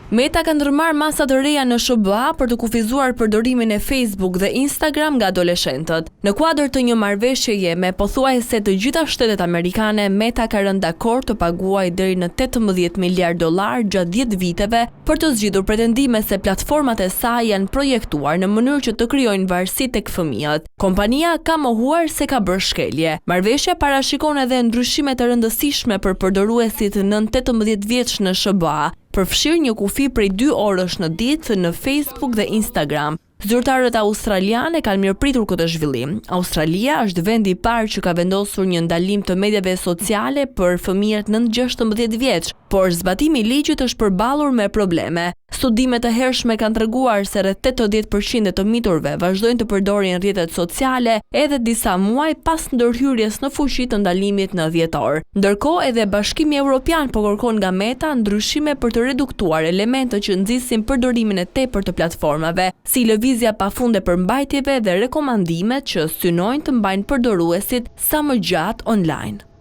Meta ka ndërmarrë masa të reja në SBA për të kufizuar përdorimin e Facebook dhe Instagram nga adoleshentët. Në kuadër të një marrëveshjeje me pothuajse të gjitha shtetet amerikane, Meta ka rënë dakord të paguajë deri në $18 miliard gjatë 10 viteve për të zgjidhur pretendime se platformat e saj janë projektuar në mënyrë që të krijojnë varësi tek fëmijët. Kompania ka mohuar se ka bërë shkelje. Marrëveshja parashikon edhe ndryshime të rëndësishme për përdoruesit nën 18 vjeç në SBA, përfshirë një kufi prej 2 orësh në ditë në Facebook dhe Instagram. Zyrtarët australiane kanë mirëpritur këtë zhvillim. Australia është vendi i parë që ka vendosur një ndalim të medjave sociale për fëmijët nën 16 vjeç, por zbatimi i ligjit është përballur me probleme. Studime të hershme kanë treguar se rreth 80% e të miturve vazhdojnë të përdorin rrjetet sociale edhe disa muaj pas ndërhyrjes në fuqi të ndalimit në dhjetor. Ndërkohë, edhe Bashkimi Evropian po kërkon nga Meta ndryshime për të reduktuar elementët që nxisin përdorimin e tepërt të platformave, si lëvizja pafund e përmbajtjeve dhe rekomandimet që synojnë të mbajnë përdoruesit sa më gjatë online.